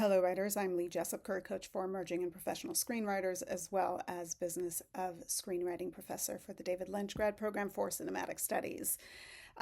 Hello, writers. I'm Lee Jessup, career coach for emerging and professional screenwriters, as well as business of screenwriting professor for the David Lynch grad program for cinematic studies.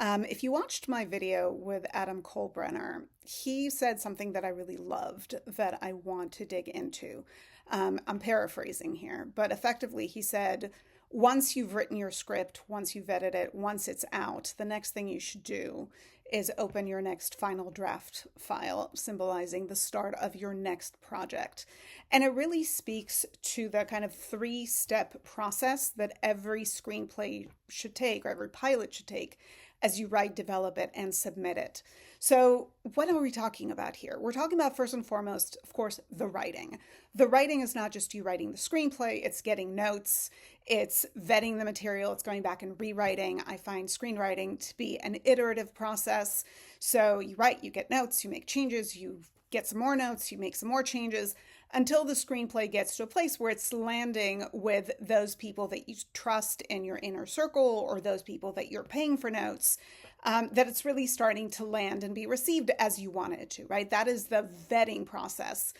If you watched my video with Adam Kolbrenner, he said something that I really loved that I want to dig into. I'm paraphrasing here, but effectively he said, once you've written your script, once you've vetted it, once it's out, the next thing you should do is open your next final draft file, symbolizing the start of your next project. And it really speaks to the kind of three-step process that every screenplay should take, or every pilot should take, as you write, develop it, and submit it. So what are we talking about here? We're talking about, first and foremost, of course, the writing. The writing is not just you writing the screenplay, it's getting notes, it's vetting the material, it's going back and rewriting. I find screenwriting to be an iterative process. So you write, you get notes, you make changes, you get some more notes, you make some more changes, until the screenplay gets to a place where it's landing with those people that you trust in your inner circle, or those people that you're paying for notes, that it's really starting to land and be received as you want it to, right? That is the vetting process,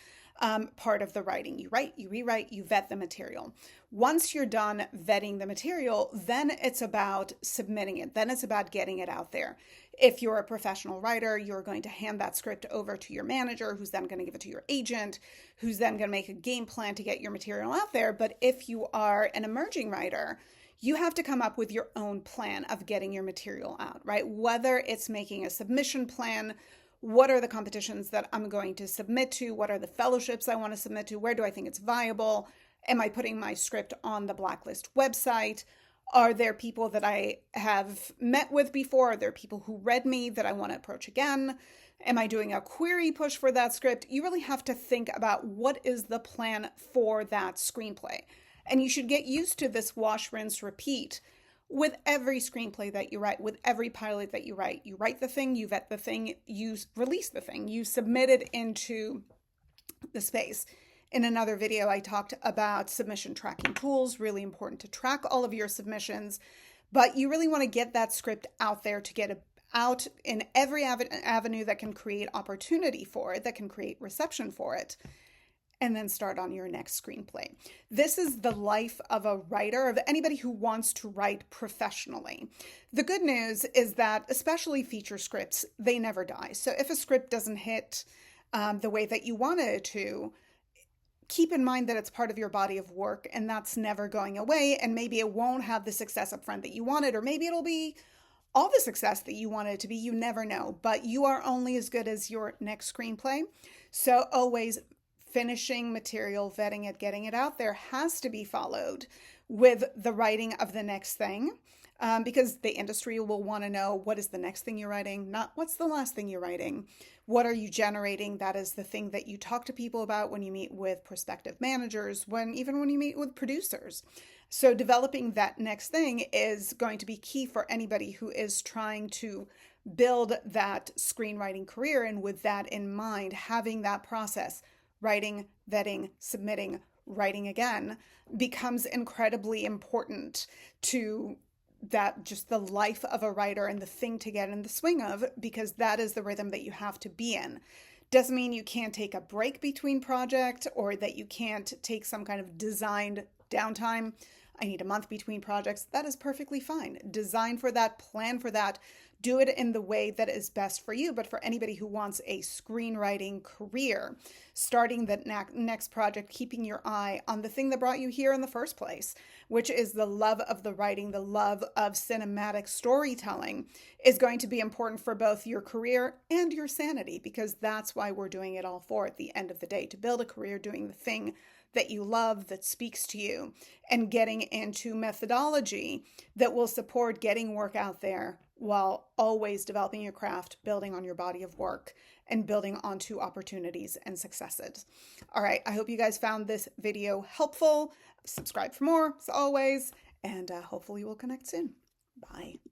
part of the writing. You write, you rewrite, you vet the material. Once you're done vetting the material, then it's about submitting it. Then it's about getting it out there. If you're a professional writer, you're going to hand that script over to your manager, who's then going to give it to your agent, who's then going to make a game plan to get your material out there. But if you are an emerging writer, you have to come up with your own plan of getting your material out, right? Whether it's making a submission plan, what are the competitions that I'm going to submit to? What are the fellowships I want to submit to? Where do I think it's viable? Am I putting my script on the Blacklist website? Are there people that I have met with before? Are there people who read me that I want to approach again? Am I doing a query push for that script? You really have to think about what is the plan for that screenplay. And you should get used to this wash, rinse, repeat with every screenplay that you write, with every pilot that you write. You write the thing, you vet the thing, you release the thing, you submit it into the space. In another video, I talked about submission tracking tools, really important to track all of your submissions, but you really want to get that script out there, to get it out in every avenue that can create opportunity for it, that can create reception for it, and then start on your next screenplay. This is the life of a writer, of anybody who wants to write professionally. The good news is that, especially feature scripts, they never die. So if a script doesn't hit the way that you wanted it to, keep in mind that it's part of your body of work, and that's never going away. And maybe it won't have the success up front that you wanted, or maybe it'll be all the success that you wanted it to be. You never know, but you are only as good as your next screenplay. So always finishing material, vetting it, getting it out there has to be followed with the writing of the next thing, because the industry will want to know, what is the next thing you're writing, not what's the last thing you're writing. What are you generating? That is the thing that you talk to people about when you meet with prospective managers, even when you meet with producers. So developing that next thing is going to be key for anybody who is trying to build that screenwriting career. And with that in mind, having that process, writing, vetting, submitting, writing again, becomes incredibly important to that, just the life of a writer and the thing to get in the swing of, because that is the rhythm that you have to be in. Doesn't mean you can't take a break between project, or that you can't take some kind of designed downtime. I need a month between projects. That is perfectly fine. Design for that, plan for that, do it in the way that is best for you. But for anybody who wants a screenwriting career, starting the next project, keeping your eye on the thing that brought you here in the first place, which is the love of the writing, the love of cinematic storytelling, is going to be important for both your career and your sanity, because that's why we're doing it all for, at the end of the day, to build a career doing the thing that you love, that speaks to you, and getting into methodology that will support getting work out there while always developing your craft, building on your body of work, and building onto opportunities and successes. All right, I hope you guys found this video helpful. Subscribe for more, as always, and hopefully we'll connect soon. Bye.